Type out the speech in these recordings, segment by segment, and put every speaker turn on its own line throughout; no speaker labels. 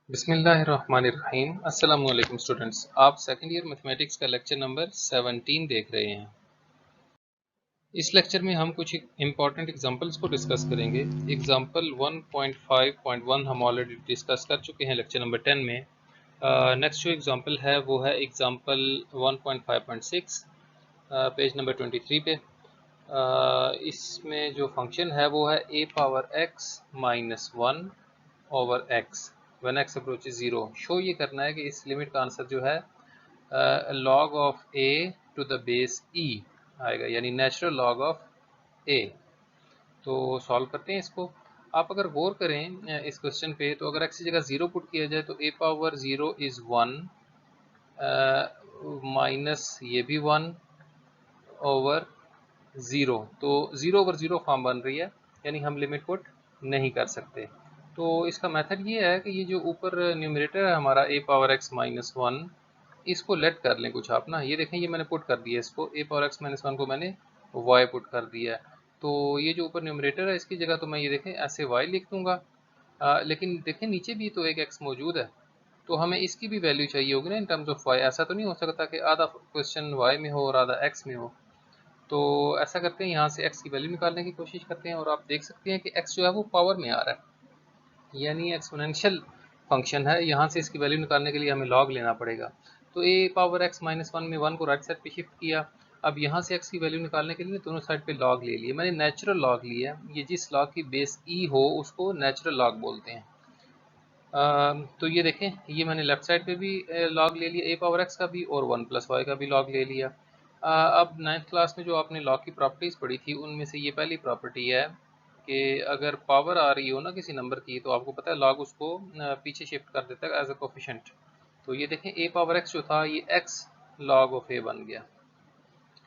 बिस्मिल्लाहिर्रहमानिर्रहीम। अस्सलाम वालेकुम स्टूडेंट्स, आप सेकेंड ईयर मैथमेटिक्स का लेक्चर नंबर 17 देख रहे हैं। इस लेक्चर में हम कुछ इंपॉर्टेंट एग्जांपल्स को डिस्कस करेंगे। एग्जांपल 1.5.1 हम ऑलरेडी डिस्कस कर चुके हैं लेक्चर नंबर 10 में। नेक्स्ट जो एग्जांपल है वो है एग्जांपल 1.5.6 पेज नंबर 23 पे। इसमें जो फंक्शन है वो है a power x minus 1 over x when x approaches 0। Show ये करना है कि इस लिमिट का आंसर जो है log of a to the base e आएगा, यानी नेचुरल लॉग ऑफ a। तो सॉल्व करते हैं इसको। आप अगर गौर करें इस क्वेश्चन पे, तो अगर x की जगह 0 पुट किया जाए तो a पावर 0 इज़ 1 माइनस ये भी 1 ओवर 0, तो 0 ओवर 0 फॉर्म बन रही है, यानी हम लिमिट पुट नहीं कर सकते। तो इसका मेथड ये है कि ये जो ऊपर न्यूमरेटर है हमारा a पावर x माइनस 1, इसको लेट कर लें कुछ आप ना। ये देखें, ये मैंने पुट कर दिया इसको, a पावर x माइनस 1 को मैंने y पुट कर दिया है। तो ये जो ऊपर न्यूमरेटर है इसकी जगह तो मैं ये देखें ऐसे y लिख दूंगा, लेकिन देखें नीचे भी तो एक x मौजूद है, तो हमें इसकी भी वैल्यू चाहिए होगी ना इन टर्म्स ऑफ y। ऐसा तो नहीं हो सकता कि आधा क्वेश्चन y में हो और आधा x में हो। तो ऐसा करते हैं, यहाँ से x की वैल्यू निकालने की कोशिश करते हैं, और आप देख सकते हैं कि x जो है वो पावर में आ रहा है, यानी एक्सपोनेंशियल फंक्शन है। यहाँ से इसकी वैल्यू निकालने के लिए हमें लॉग लेना पड़ेगा। तो a पावर x माइनस 1 में 1 को राइट साइड पे शिफ्ट किया। अब यहाँ से x की वैल्यू निकालने के लिए दोनों साइड पे लॉग ले लिए। मैंने नेचुरल लॉग लिया है, ये जिस लॉग की बेस e हो उसको नेचुरल लॉग बोलते हैं। तो ये देखें, ये मैंने लेफ्ट साइड पे भी लॉग ले लिया a पावर x का भी, और 1 प्लस वाई का भी लॉग ले लिया। अब 9th क्लास में जो आपने लॉग की प्रॉपर्टीज़ पढ़ी थी उनमें से ये पहली प्रॉपर्टी है कि अगर पावर आ रही हो ना किसी नंबर की, तो आपको पता है लॉग उसको पीछे शिफ्ट कर देता है एज अ कोफिशेंट। तो ये देखें, a पावर x जो था ये x लॉग ऑफ a बन गया,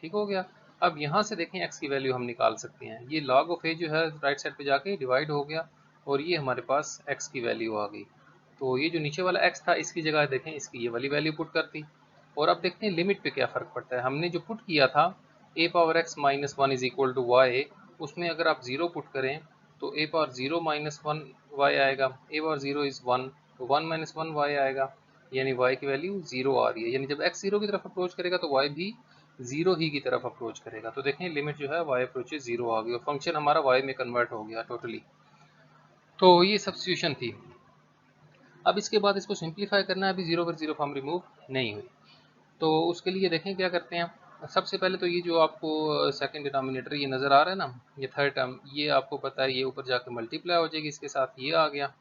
ठीक हो गया। अब यहाँ से देखें x की वैल्यू हम निकाल सकते हैं। ये लॉग ऑफ a जो है राइट साइड पे जाके डिवाइड हो गया, और ये हमारे पास x की वैल्यू आ गई। तो ये जो नीचे वाला x था इसकी जगह देखें इसकी ये वाली वैल्यू पुट कर दी। और अब देखते हैं लिमिट पे क्या फ़र्क पड़ता है। हमने जो पुट किया था a power x minus 1 is equal to y, उसमें अगर आप 0 पुट करें तो a पावर 0 माइनस 1 वाई आएगा, a पावर 0 इज़ 1, तो 1 माइनस 1 वाई आएगा, यानी y की वैल्यू 0 आ रही है। यानी जब x 0 की तरफ अप्रोच करेगा तो y भी 0 ही की तरफ अप्रोच करेगा। तो देखें लिमिट जो है y अप्रोचेज 0 आ गई, और फंक्शन हमारा y में कन्वर्ट हो गया टोटली। तो ये सब्स्टिट्यूशन थी। अब इसके बाद इसको सिंप्लीफाई करना है। अभी 0 पर 0 फॉर्म रिमूव नहीं हुई, तो उसके लिए देखें क्या करते हैं। सबसे पहले तो ये जो आपको सेकंड डिनोमिनेटर ये नज़र आ रहा है ना, ये थर्ड टर्म, ये आपको पता है ये ऊपर जाकर मल्टीप्लाई हो जाएगी, इसके साथ ये आ गया।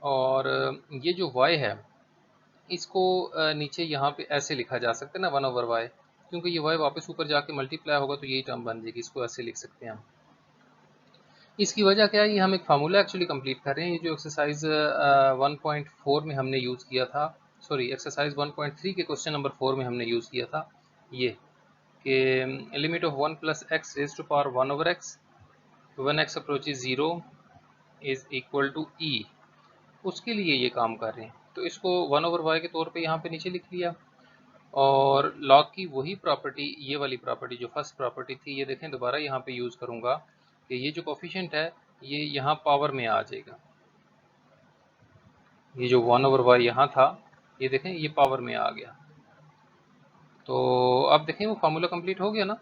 और ये जो y है इसको नीचे यहाँ पे ऐसे लिखा जा सकता है ना 1 ओवर वाई, क्योंकि ये y वापस ऊपर जाके मल्टीप्लाई होगा तो यही टर्म बन जाएगी, इसको ऐसे लिख सकते हैं हम। इसकी वजह क्या है, ये हम एक फार्मूला एक्चुअली कंप्लीट कर रहे हैं। ये जो एक्सरसाइज 1.4 में हमने यूज़ किया था, सॉरी एक्सरसाइज 1.3 के क्वेश्चन नंबर 4 में हमने यूज़ किया था, ये कि limit of 1 plus x raise to power 1 over x one x approaches 0 is equal to e, उसके लिए ये काम कर रहे हैं। तो इसको 1 ओवर वाई के तौर पे यहाँ पे नीचे लिख लिया, और लॉग की वही प्रॉपर्टी, ये वाली प्रॉपर्टी जो फर्स्ट प्रॉपर्टी थी, ये देखें दोबारा यहाँ पे यूज़ करूँगा कि ये जो कोफिशिएंट है ये यहाँ पावर में आ जाएगा। ये जो 1 ओवर वाई यहाँ था, ये देखें ये पावर में आ गया। तो अब देखें वो फार्मूला कंप्लीट हो गया ना,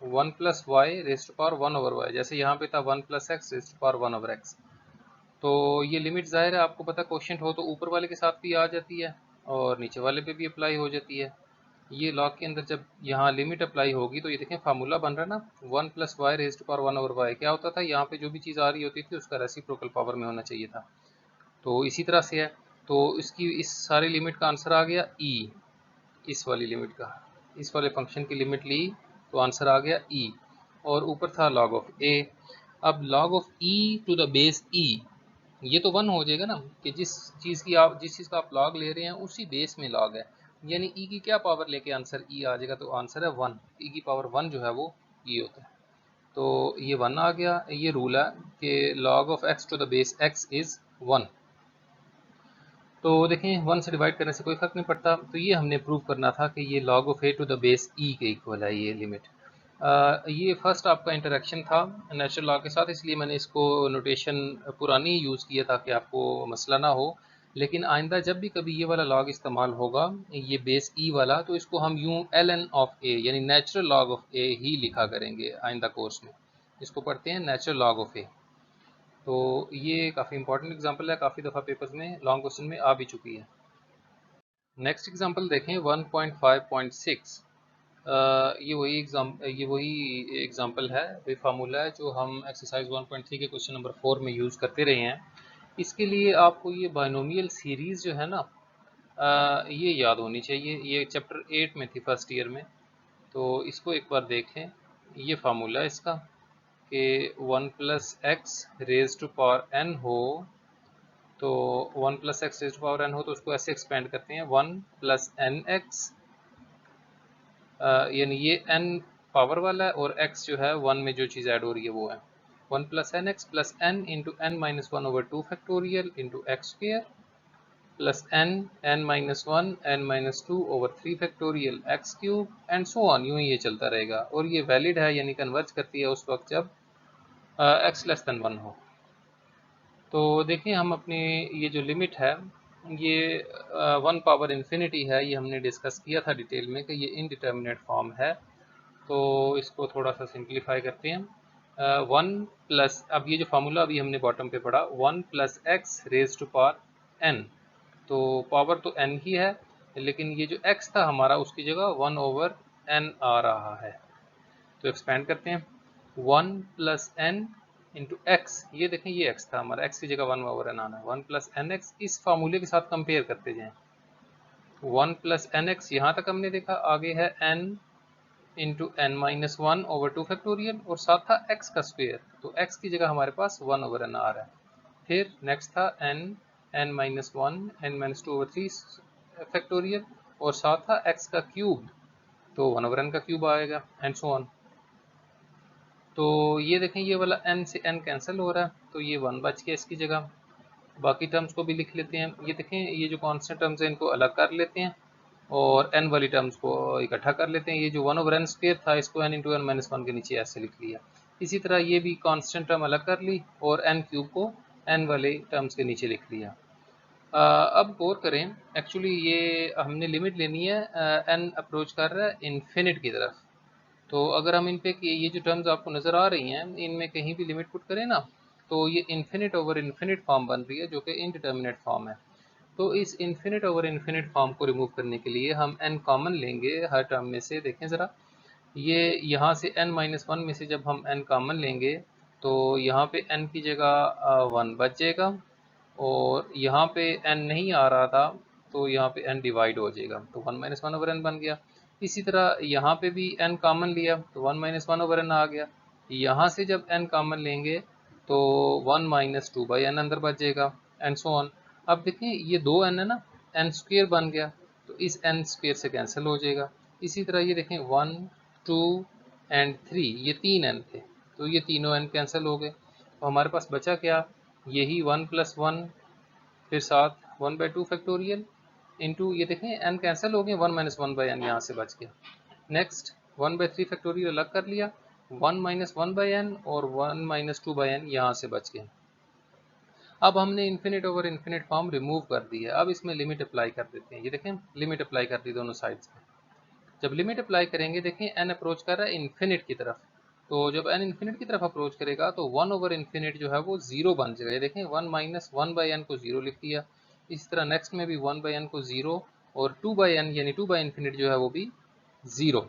1 plus y raise to power 1 over y, जैसे यहाँ पे था 1 plus x raise to power 1 over x. तो ये लिमिट ज़ाहिर है आपको पता कोशेंट हो तो ऊपर वाले के साथ भी आ जाती है और नीचे वाले पे भी अप्लाई हो जाती है। ये लॉग के अंदर जब यहाँ लिमिट अप्लाई होगी तो ये देखें फार्मूला बन रहा है ना, 1 plus y raise to power 1 over y. क्या होता था, यहाँ पे जो भी चीज़ आ रही होती थी उसका रेसिप्रोकल पावर में होना चाहिए था। तो इसी तरह से है, तो इसकी इस सारी लिमिट का आंसर आ गया ई। इस वाली लिमिट का, इस वाले फंक्शन की लिमिट ली तो आंसर आ गया ई, और ऊपर था log ऑफ ए। अब log of e to the base e, ये तो 1 हो जाएगा ना, कि जिस चीज़ का आप log ले रहे हैं उसी बेस में log है, यानी e की क्या पावर लेके आंसर e आ जाएगा, तो आंसर है 1। e की पावर 1 जो है वो e होता है। तो ये 1 आ गया। ये रूल है कि log of x to the base x is 1। तो देखें 1 से डिवाइड करने से कोई फ़र्क नहीं पड़ता। तो ये हमने प्रूव करना था कि ये log of a to the base e के इक्वल है ये लिमिट। ये फर्स्ट आपका इंटरेक्शन था नेचुरल लॉ के साथ, इसलिए मैंने इसको नोटेशन पुरानी यूज़ किया ताकि आपको मसला ना हो। लेकिन आइंदा जब भी कभी ये वाला लॉग इस्तेमाल होगा, ये बेस ई वाला, तो इसको हम यूं ln ऑफ ए यानी नेचुरल लॉग ऑफ ए ही लिखा करेंगे आइंदा कोर्स में। इसको पढ़ते हैं नेचुरल लॉग ऑफ ए। तो ये काफ़ी इंपॉर्टेंट एग्जांपल है, काफ़ी दफ़ा पेपर्स में लॉन्ग क्वेश्चन में आ भी चुकी है। नेक्स्ट एग्जांपल देखें 1.5.6। ये वही एग्जांपल है, वही फार्मूला है जो हम एक्सरसाइज 1.3 के क्वेश्चन नंबर 4 में यूज़ करते रहे हैं। इसके लिए आपको ये बाइनोमियल सीरीज़ जो है ना, ये याद होनी चाहिए। ये चैप्टर 8 में थी फर्स्ट ईयर में, तो इसको एक बार देखें। ये फार्मूला है इसका कि 1 plus x raise to power n हो, तो 1 plus x raise to power n हो तो उसको ऐसे एक्सपेंड करते हैं 1 प्लस एन एक्स, यानी ये n पावर वाला है और x जो है 1 में जो चीज़ ऐड हो रही है वो है 1 plus n x plus n into n minus one over 2 factorial into x square plus n minus one n minus two over 3 factorial x cube and so on. यूँ ही ये चलता रहेगा और ये वैलिड है यानी कन्वर्ज करती है उस वक्त जब x लेस देन 1 हो। तो देखिए हम अपनी ये जो लिमिट है ये 1 पावर इन्फिनिटी है, ये हमने डिस्कस किया था डिटेल में कि ये इनडिटर्मिनेट फॉर्म है। तो इसको थोड़ा सा सिंप्लीफाई करते हैं। 1 प्लस, अब ये जो फार्मूला अभी हमने बॉटम पे पढ़ा 1 plus x raise to power n, तो पावर तो n ही है लेकिन ये जो x था हमारा उसकी जगह 1 ओवर n आ रहा है। तो एक्सपेंड करते हैं 1 प्लस एन इंटू एक्स, ये देखें ये x था हमारा, x की जगह 1 ओवर n आना है 1 प्लस एन एक्स। इस फार्मूले के साथ कंपेयर करते जाएं 1 प्लस एन एक्स यहाँ तक हमने देखा, आगे है n into n minus one over 2 factorial और साथ था x का स्क्वेयर, तो x की जगह हमारे पास 1 ओवर n आ रहा है। फिर नेक्स्ट था n minus one n minus two over 3 factorial और साथ था x का क्यूब, तो 1 ओवर n का क्यूब आएगा एंड सो ऑन। तो ये देखें ये वाला n से n कैंसिल हो रहा है तो ये 1 बच गया इसकी जगह। बाकी टर्म्स को भी लिख लेते हैं। ये देखें ये जो कांस्टेंट टर्म्स हैं इनको अलग कर लेते हैं और n वाली टर्म्स को इकट्ठा कर लेते हैं। ये जो 1 ओवर n स्क्वायर था इसको n into n minus one के नीचे ऐसे लिख लिया। इसी तरह ये भी कांस्टेंट टर्म अलग कर ली और n क्यूब को n वाले टर्म्स के नीचे लिख लिया। अब गौर करें, एक्चुअली ये हमने लिमिट लेनी है n अप्रोच कर रहा है इन्फिनिट की तरफ। तो अगर हम इन पे ये जो टर्म्स आपको नज़र आ रही हैं इनमें कहीं भी लिमिट पुट करें ना, तो ये इन्फिनिट ओवर इन्फिनिट फॉर्म बन रही है जो कि इनडिटर्मिनेट फॉर्म है। तो इस इन्फिनिट ओवर इन्फिनिट फॉर्म को रिमूव करने के लिए हम n कॉमन लेंगे हर टर्म में से। देखें ज़रा, ये यहाँ से n माइनस वन में से जब हम n कॉमन लेंगे तो यहाँ पे n की जगह 1 बच जाएगा और यहाँ पे n नहीं आ रहा था तो यहाँ पे n डिवाइड हो जाएगा तो 1 माइनस वन ओवर n बन गया। इसी तरह यहाँ पे भी n कॉमन लिया तो 1 माइनस वन ओवर n आ गया। यहाँ से जब n कॉमन लेंगे तो 1 माइनस टू बाई एन अंदर बच जाएगा एंड सो ऑन। अब देखें ये दो n है ना, n स्क्वेयर बन गया तो इस n स्क्वेयर से कैंसिल हो जाएगा। इसी तरह ये देखें 1 2 एंड 3, ये 3 n थे तो ये तीनों n कैंसिल हो गए। तो हमारे पास बचा क्या, यही 1 प्लस वन फिर साथ 1 बाई टू फैक्टोरियल इंटू, ये देखें n कैंसिल हो गए 1 माइनस वन बाई एन यहाँ से बच गया। नेक्स्ट 1 बाई थ्री फैक्टोरियल अलग कर लिया, 1 माइनस वन बाई एन और 1 माइनस टू बाई एन यहाँ से बच गए। अब हमने infinite over infinite form remove कर दी है, अब इसमें लिमिट अप्लाई कर देते हैं। ये देखें लिमिट अप्लाई कर दी दोनों साइड्स में। जब लिमिट अप्लाई करेंगे देखें n अप्रोच कर रहा है इन्फिनिट की तरफ, तो जब n इन्फिनिट की तरफ अप्रोच करेगा तो 1 ओवर इन्फिनिट जो है वो जीरो बन जाएगा। ये देखें 1 माइनस वन बाई एन को जीरो लिख दिया। इसी तरह नेक्स्ट में भी 1 बाई एन को जीरो और 2 बाई एन यानी 2 बाई इन्फिनिट जो है वो भी जीरो।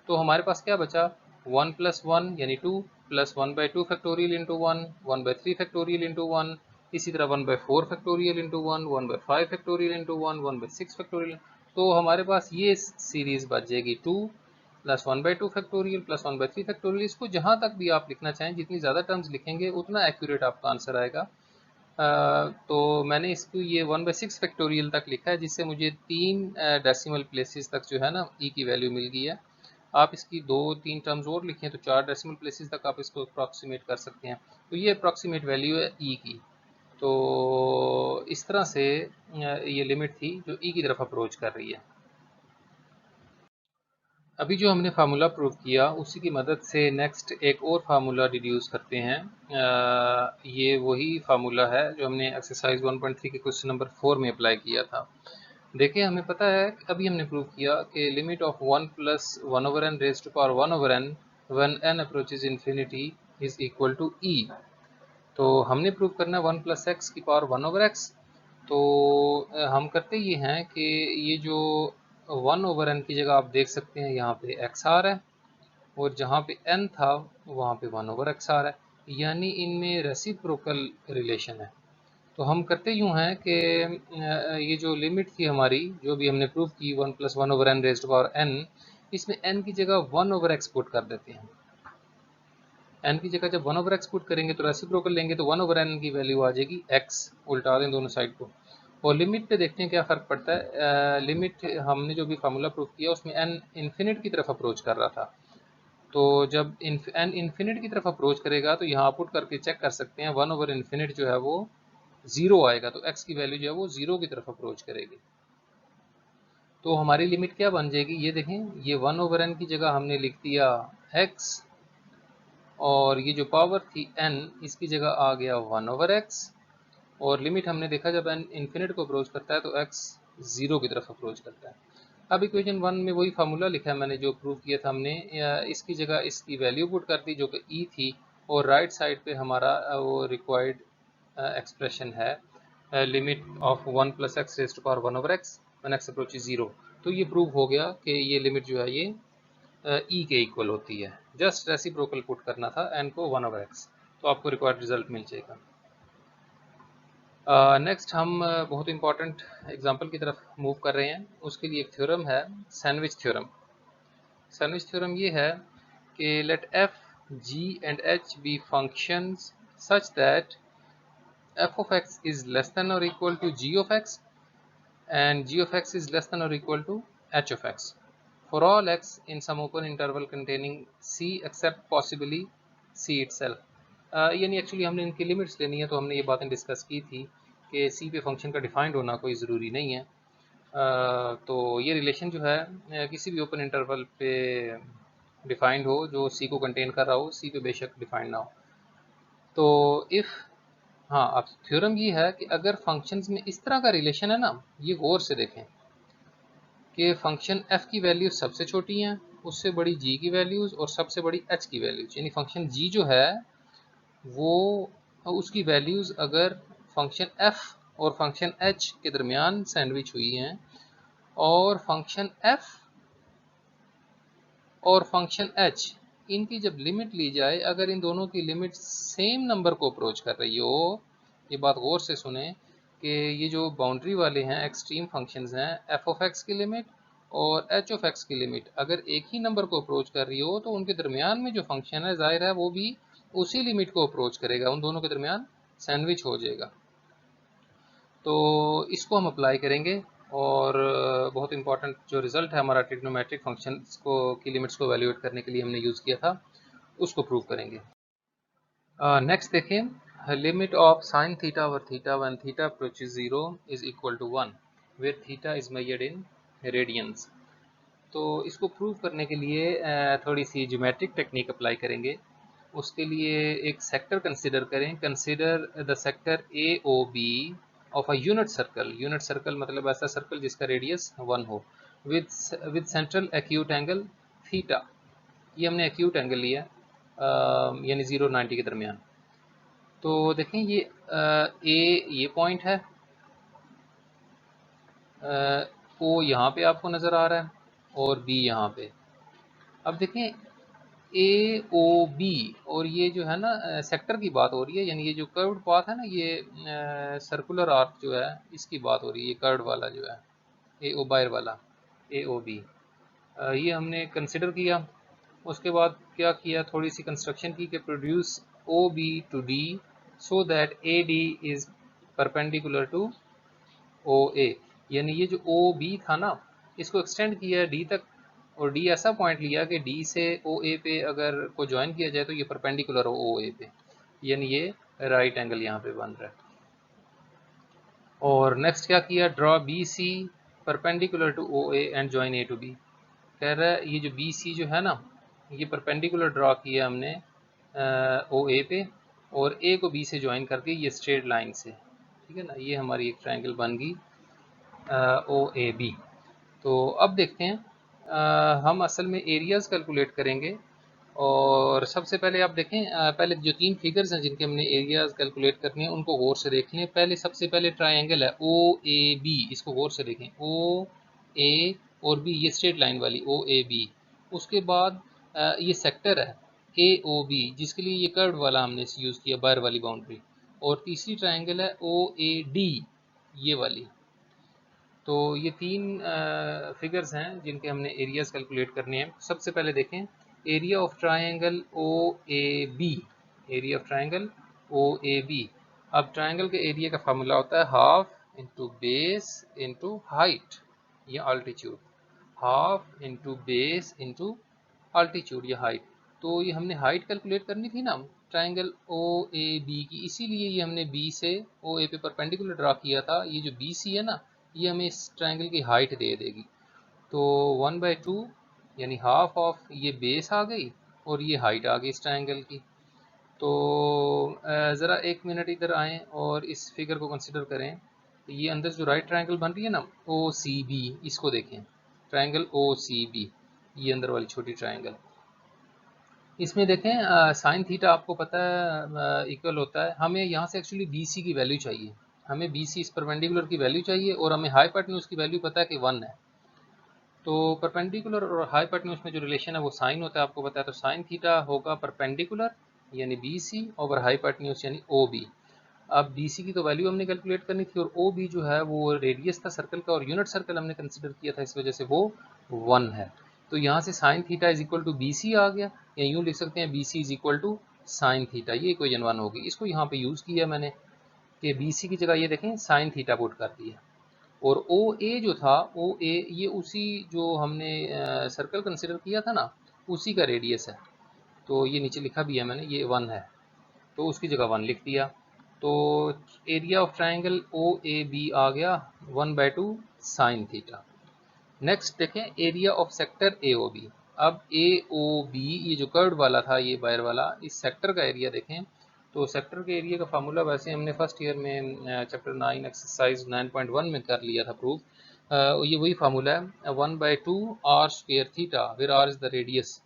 तो हमारे पास क्या बचा 1 प्लस वन यानी 2 plus 1 by two factorial into one, 1 by three factorial into one, इसी तरह 1 by four factorial into one, 1 by five factorial into one, 1 by six factorial. तो हमारे पास ये सीरीज बच जाएगी 2 plus 1 by two factorial plus 1 by three factorial. इसको जहाँ तक भी आप लिखना चाहें, जितनी ज़्यादा टर्म्स लिखेंगे उतना एक्यूरेट आपका आंसर आएगा। तो मैंने इसको ये 1 बाई सिक्स फैक्टोरियल तक लिखा है जिससे मुझे 3 डेसिमल प्लेसेस तक जो है ना ई की वैल्यू मिल गई है। आप इसकी 2-3 टर्म्स और लिखें तो 4 डेसिमल प्लेसेस तक आप इसको अप्रॉक्सीमेट कर सकते हैं। तो ये अप्रॉक्सीमेट वैल्यू है ई की। तो इस तरह से ये लिमिट थी जो ई की तरफ अप्रोच कर रही है। अभी जो हमने फार्मूला प्रूव किया उसी की मदद से नेक्स्ट एक और फार्मूला डिड्यूस करते हैं। ये वही फार्मूला है जो हमने एक्सरसाइज 1.3 के क्वेश्चन नंबर 4 में अप्लाई किया था। देखिए हमें पता है अभी हमने प्रूव किया कि limit of 1 plus 1 over n raised to power 1 over n when n approaches infinity is equal to e. तो हमने प्रूव करना है 1 प्लस एक्स की पावर 1 ओवर एक्स। तो हम करते ये हैं कि ये जो 1 ओवर एन की जगह आप देख सकते हैं यहाँ पे एक्स आ रहा है और जहाँ पे n था वहाँ पे 1 ओवर एक्स आ रहा है, यानी इनमें रेसिप्रोकल रिलेशन है। तो हम करते यूँ हैं कि ये जो लिमिट थी हमारी जो भी हमने प्रूव की 1 plus 1 over n raised to power n, इसमें n की जगह 1 ओवर एक्स पुट कर देते हैं। n की जगह जब 1 ओवर एक्स पुट करेंगे तो रेसिप्रोकल लेंगे तो 1 ओवर n की वैल्यू आ जाएगी x, उल्टा दें दोनों साइड को। और लिमिट पे देखते हैं क्या फ़र्क पड़ता है। लिमिट हमने जो भी फार्मूला प्रूव किया उसमें n इन्फिनिट की तरफ अप्रोच कर रहा था। तो जब n इन्फिनिट की तरफ अप्रोच करेगा तो यहाँ पुट करके चेक कर सकते हैं 1 ओवर इन्फिनिट जो है वो 0 आएगा, तो x की वैल्यू जो है वो 0 की तरफ अप्रोच करेगी। तो हमारी लिमिट क्या बन जाएगी, ये देखें, ये 1 ओवर n की जगह हमने लिख दिया x और ये जो पावर थी n इसकी जगह आ गया 1 ओवर x। और लिमिट हमने देखा जब n इन्फिनिट को अप्रोच करता है तो x 0 की तरफ अप्रोच करता है। अब इक्वेशन 1 में वही फार्मूला लिखा है मैंने जो प्रूव किया था हमने, इसकी जगह इसकी वैल्यू पुट कर दी जो कि e थी और राइट साइड पे हमारा वो रिक्वायर्ड एक्सप्रेशन है limit of 1 plus x raised to power 1 over x when x approaches 0। तो ये प्रूव हो गया कि ये लिमिट जो है ये e के इक्वल होती है। जस्ट रेसिप्रोकल पुट करना था n को 1 ओवर एक्स, तो आपको रिक्वायर्ड रिजल्ट मिल जाएगा। नेक्स्ट हम बहुत इंपॉर्टेंट एग्जांपल की तरफ मूव कर रहे हैं। उसके लिए एक थ्योरम है सैंडविच थ्योरम। सैंडविच थ्योरम ये है कि let f, g and h be functions such that f of x is less than or equal to g of x and g of x is less than or equal to h of x for all x in some open interval containing c except possibly c itself। यानी actually हमने इनकी limits लेनी है, तो हमने ये बातें discuss की थी कि सी पे फंक्शन का डिफाइंड होना कोई ज़रूरी नहीं है। तो ये रिलेशन जो है किसी भी ओपन इंटरवल पे डिफाइंड हो जो सी को कंटेन कर रहा हो, सी पे बेशक डिफाइंड ना हो। तो इफ़, हाँ, अब थ्योरम ये है कि अगर फंक्शंस में इस तरह का रिलेशन है ना, ये गौर से देखें कि फंक्शन f की वैल्यूज सबसे छोटी हैं, उससे बड़ी g की वैल्यूज़ और सबसे बड़ी h की वैल्यूज़, यानी फंक्शन g जो है वो उसकी वैल्यूज़ अगर फंक्शन f और फंक्शन h के दरमियान सैंडविच हुई हैं और फंक्शन f और फंक्शन h इनकी जब लिमिट ली जाए, अगर इन दोनों की लिमिट सेम नंबर को अप्रोच कर रही हो, ये बात गौर से सुने कि ये जो बाउंड्री वाले हैं एक्सट्रीम फंक्शंस हैं, f ऑफ x की लिमिट और h ऑफ x की लिमिट अगर एक ही नंबर को अप्रोच कर रही हो तो उनके दरमियान में जो फंक्शन है जाहिर है वो भी उसी लिमिट को अप्रोच करेगा, उन दोनों के दरमियान सैंडविच हो जाएगा। तो इसको हम अप्लाई करेंगे और बहुत इंपॉर्टेंट जो रिज़ल्ट है हमारा ट्रिग्नोमेट्रिक फंक्शंस को की लिमिट्स को वैल्यूएट करने के लिए हमने यूज़ किया था, उसको प्रूव करेंगे। नेक्स्ट देखें, limit of sine theta over theta when theta approaches 0 is equal to 1 where theta is measured in radians. तो इसको प्रूव करने के लिए थोड़ी सी ज्योमेट्रिक टेक्निक अप्लाई करेंगे। उसके लिए एक सेक्टर कंसिडर करें। Consider the sector AOB of a unit circle. Unit circle मतलब ऐसा सर्कल जिसका रेडियस 1 हो, with central acute angle theta. ये हमने एक्यूट एंगल लिया यानी 0 और 90 के दरमियान। तो देखें ये ए ये पॉइंट है, ओ यहाँ पे आपको नज़र आ रहा है और बी यहाँ पे। अब देखें AOB और ये जो है ना सेक्टर की बात हो रही है, यानी ये जो कर्व्ड पाथ है ना, ये सर्कुलर आर्क जो है इसकी बात हो रही है, ये कर्व्ड वाला जो है AO बायर वाला AOB, ये हमने कंसिडर किया। उसके बाद क्या किया, थोड़ी सी कंस्ट्रक्शन की कि produce OB to D so that AD is perpendicular to OA। यानी ये जो OB था ना इसको एक्सटेंड किया D तक और D ऐसा पॉइंट लिया कि D से OA पे अगर को ज्वाइन किया जाए तो ये परपेंडिकुलर हो OA पे, यानी ये राइट एंगल यहाँ पे बन रहा है। और नेक्स्ट क्या किया, draw BC perpendicular to OA and join A to B। कह रहा है ये जो बी सी जो है ना, ये परपेंडिकुलर ड्रा किया हमने ओ ए पे, और ए को बी से ज्वाइन कर दिया ये स्ट्रेट लाइन से, ठीक है ना। ये हमारी एक ट्रायंगल बन गई ओ ए बी। तो अब देखते हैं हम असल में एरियाज़ कैलकुलेट करेंगे। और सबसे पहले आप देखें, पहले जो 3 फिगर्स हैं जिनके हमने एरियाज़ कैलकुलेट करने हैं उनको गौर से देख लें। पहले सबसे पहले ट्रायंगल है ओ ए बी, इसको गौर से देखें, ओ ए और बी, ये स्ट्रेट लाइन वाली ओ ए बी। उसके बाद ये सेक्टर है ए ओ बी, जिसके लिए ये कर्व वाला हमने यूज़ किया, बाहर वाली बाउंड्री। और तीसरी ट्रायंगल है ओ ए डी, ये वाली। तो ये 3 फिगर्स हैं जिनके हमने एरियाज़ कैलकुलेट करने हैं। सबसे पहले देखें area of triangle O A B, area of triangle O A B. अब ट्रायंगल के एरिया का फार्मूला होता है half into base into height या altitude, half into base into altitude या हाइट। तो ये हमने हाइट कैलकुलेट करनी थी ना ट्रायंगल ओ ए बी की, इसीलिए ये हमने बी से ओ ए पे परपेंडिकुलर ड्रा किया था। ये जो बी सी है ना, ये हमें इस ट्रायंगल की हाइट दे देगी। तो 1/2 यानी हाफ ऑफ ये बेस आ गई और ये हाइट आ गई इस ट्रायंगल की। तो ज़रा 1 मिनट इधर आएँ और इस फिगर को कंसिडर करें। तो ये अंदर जो राइट ट्रायंगल बन रही है ना ओ सी बी, इसको देखें, ट्रायंगल ओ सी बी, ये अंदर वाली छोटी ट्रायंगल। इसमें देखें साइन थीटा आपको पता है इक्वल होता है, हमें यहाँ से एक्चुअली बी सी की वैल्यू चाहिए, हमें बी सी इस परपेंडिकुलर की वैल्यू चाहिए, और हमें हाइपोटेन्यूज की वैल्यू पता है कि 1 है। तो परपेंडिकुलर और हाइपोटेन्यूज में जो रिलेशन है वो साइन होता है, आपको पता है। तो साइन थीटा होगा परपेंडिकुलर यानी बी सी ओवर हाइपोटेन्यूज यानी ओ बी। अब बी सी की तो वैल्यू हमने कैलकुलेट करनी थी, और ओ बी जो है वो रेडियस था सर्कल का, और यूनिट सर्कल हमने कंसिडर किया था, इस वजह से वो 1 है। तो यहाँ से sine theta is equal to B C आ गया, या यूँ लिख सकते हैं B C is equal to sine theta. ये इक्वेशन 1 होगी। इसको यहाँ पे यूज़ किया मैंने कि बी सी की जगह ये देखें साइन थीटा पुट कर दिया, और ओ ए जो था ओ ए ये उसी जो हमने सर्कल कंसिडर किया था ना उसी का रेडियस है। तो ये नीचे लिखा भी है मैंने, ये 1 है तो उसकी जगह 1 लिख दिया। तो area of triangle O A B आ गया 1/2 साइन थीटा। नेक्स्ट देखें area of sector A O B. अब ए ओ बी ये जो कर्व वाला था, ये बाहर वाला, इस सेक्टर का एरिया देखें। तो सेक्टर के एरिया का फार्मूला वैसे हमने फर्स्ट ईयर में चैप्टर 9 एक्सरसाइज 9.1 में कर लिया था प्रूव। ये वही फार्मूला है 1/2 r square theta, where r is the radius.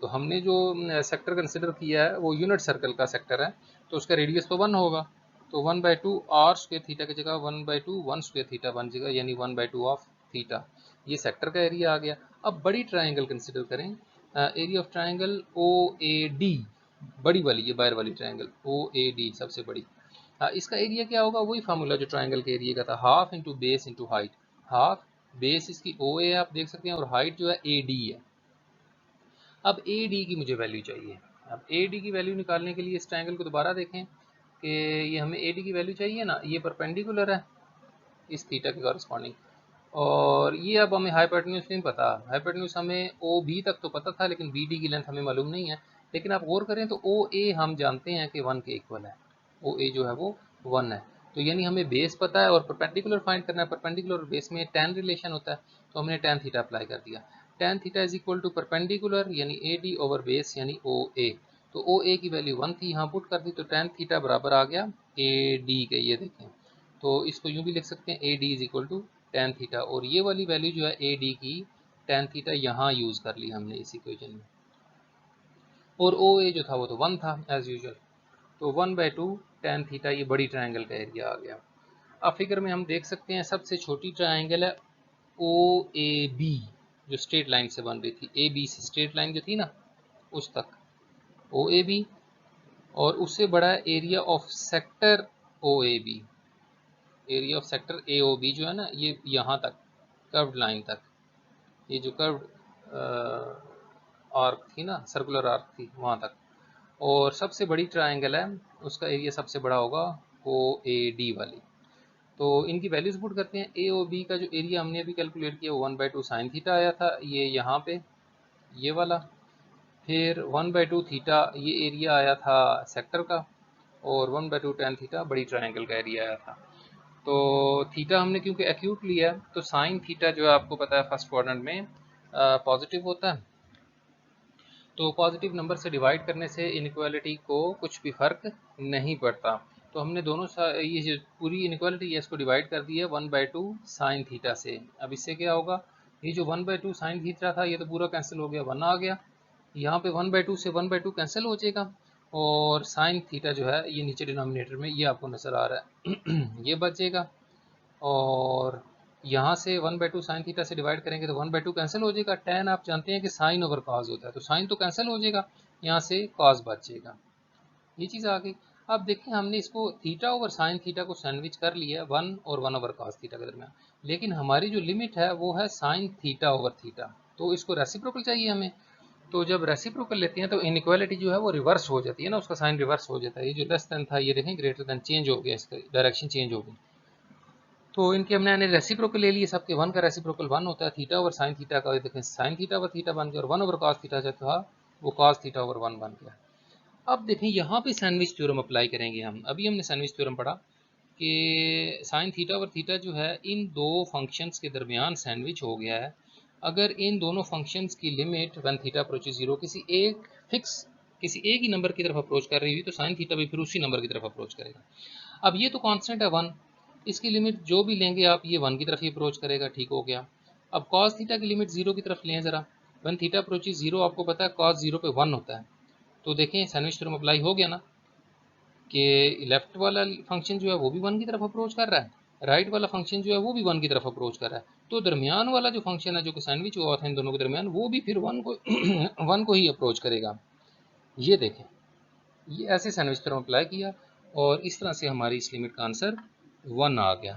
तो हमने जो सेक्टर कंसिडर किया है वो यूनिट सर्कल का सेक्टर है, तो उसका रेडियस तो 1 होगा। तो 1/2 आर स्क्वेयर थीटा की जगह 1/2 1 स्क्वेयर थीटा बन जाएगा, यानी 1/2 ऑफ थीटा। ये सेक्टर का एरिया आ गया। अब बड़ी ट्रायंगल कंसिडर करें, area of triangle O A D, बड़ी वाली ये बाहर वाली ट्रायंगल ओ ए डी सबसे बड़ी। इसका एरिया क्या होगा, वही फार्मूला जो ट्रायंगल के एरिया का था, half into base into height. Half base इसकी ओ ए आप देख सकते हैं, और हाइट जो है ए डी है। अब ए डी की मुझे वैल्यू चाहिए। अब ए डी की वैल्यू निकालने के लिए इस ट्रायंगल को दोबारा देखें कि ये हमें ए डी की वैल्यू चाहिए ना, ये परपेंडिकुलर है इस थीटा के कॉरस्पॉन्डिंग, और ये अब हमें हाइपोटेन्यूज नहीं पता। हाइपोटेन्यूज हमें ओ बी तक तो पता था, लेकिन बी डी की लेंथ हमें मालूम नहीं है। लेकिन आप गौर करें तो ओ ए हम जानते हैं कि 1 के इक्वल है, ओ ए जो है वो 1 है। तो यानी हमें बेस पता है और परपेंडिकुलर फाइंड करना है। परपेंडिकुलर और बेस में tan रिलेशन होता है, तो हमने tan थीटा अप्लाई कर दिया। tan theta is equal to perpendicular यानी ए डी ओवर बेस यानी ओ ए। तो ओ ए की वैल्यू 1 थी, यहाँ पुट कर दी, तो tan थीटा बराबर आ गया ए डी के। ये देखें, तो इसको यूँ भी लिख सकते हैं A D is equal to tan theta, और ये वाली वैल्यू जो है ए डी की tan थीटा यहाँ यूज़ कर ली हमने इस इक्वेशन में। और ओ ए जो था वो तो 1 था एज यूजुअल। तो 1/2 tan थीटा ये बड़ी ट्रायंगल का एरिया आ गया। अब फिगर में हम देख सकते हैं सबसे छोटी ट्रायंगल है ओ ए बी, जो स्ट्रेट लाइन से बन रही थी, ए बी से स्ट्रेट लाइन जो थी ना उस तक ओ ए बी, और उससे बड़ा area of sector O A B. Area of sector A O B जो है ना, ये यहाँ तक कर्व्ड लाइन तक, ये जो कर्व्ड आर्क थी ना, सर्कुलर आर्क थी वहाँ तक। और सबसे बड़ी ट्रायंगल है उसका एरिया सबसे बड़ा होगा ओ ए डी वाली। तो इनकी वैल्यूज पुट करते हैं। ए ओ बी का जो एरिया हमने अभी कैलकुलेट किया वो 1/2 साइन थीटा आया था, ये यहाँ पे ये वाला। फिर 1/2 थीटा ये एरिया आया था सेक्टर का, और 1/2 tan थीटा बड़ी ट्रायंगल का एरिया आया था। तो थीटा हमने क्योंकि एक्यूट लिया है, तो साइन थीटा जो है आपको पता है फर्स्ट क्वाड्रेंट में पॉजिटिव होता है, तो पॉजिटिव नंबर से डिवाइड करने से इनइक्वालिटी को कुछ भी फर्क नहीं पड़ता। तो हमने दोनों ये जो पूरी इनइक्वालिटी है इसको डिवाइड कर दिया 1/2 साइन थीटा से। अब इससे क्या होगा, ये जो 1/2 साइन थीटा था ये तो पूरा कैंसिल हो गया, 1 आ गया। यहाँ पे 1/2 से 1/2 कैंसिल हो जाएगा और साइन थीटा जो है ये नीचे डिनोमिनेटर में ये आपको नज़र आ रहा है ये बचेगा। और यहाँ से 1/2 साइन थीटा से डिवाइड करेंगे तो 1/2 कैंसिल हो जाएगा। tan आप जानते हैं कि साइन ओवर कॉस होता है, तो साइन तो कैंसिल हो जाएगा, यहाँ से कॉस बचेगा। ये चीज़ आ गई। अब देखिए हमने इसको थीटा ओवर साइन थीटा को सैंडविच कर लिया 1 और 1 ओवर कॉस थीटा के दरमियान, लेकिन हमारी जो लिमिट है वो है साइन थीटा ओवर थीटा, तो इसको रेसिप्रोकल चाहिए हमें। तो जब रेसिप्रोकल लेते हैं तो इनइक्वालिटी जो है वो रिवर्स हो जाती है ना, उसका साइन रिवर्स हो जाता है। ये जो लेस देन था ये देखें ग्रेटर देन चेंज हो गया, इसका डायरेक्शन चेंज हो गई। तो इनके हमने रेसिप्रोकल ले लिए, सबके 1 का रेसिप्रोकल 1 होता है, थीटा ओवर साइन थीटा का देखें साइन थीटा ओवर थीटा बन गया, और 1 ओवर कॉस थीटा जो था वो कॉस थीटा ओवर 1 बन गया। अब देखें यहाँ पे सैंडविच थ्योरम अप्लाई करेंगे हम। अभी हमने सैंडविच थ्योरम पढ़ा कि साइन थीटा ओवर थीटा जो है इन दो फंक्शंस के दरमियान सैंडविच हो गया है। अगर इन दोनों फंक्शंस की लिमिट वन थीटा अप्रोचेस 0 किसी एक ही नंबर की तरफ अप्रोच कर रही हुई, तो साइन थीटा भी फिर उसी नंबर की तरफ अप्रोच करेगा। अब ये तो कांस्टेंट है 1, इसकी लिमिट जो भी लेंगे आप ये 1 की तरफ ही अप्रोच करेगा, ठीक हो गया। अब कॉस थीटा की लिमिट 0 की तरफ लें ज़रा, वन थीटा अप्रोचेस 0, आपको पता है कॉस 0 पे 1 होता है। तो देखें सैंडविच थ्योरम अप्लाई हो गया ना, कि लेफ्ट वाला फंक्शन जो है वो भी 1 की तरफ अप्रोच कर रहा है, राइट वाला फंक्शन जो है वो भी 1 की तरफ अप्रोच कर रहा है, तो दरमियान वाला जो फंक्शन है जो कि सैंडविच हुआ था इन दोनों के दरमियान, वो भी फिर 1 को 1 को ही अप्रोच करेगा। ये देखें, ये ऐसे सैंडविच थ्योरम अप्लाई किया और इस तरह से हमारी इस लिमिट का आंसर 1 आ गया।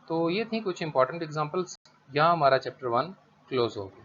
तो ये थी कुछ इंपॉर्टेंट एग्जांपल्स। यहाँ हमारा चैप्टर 1 क्लोज हो गया।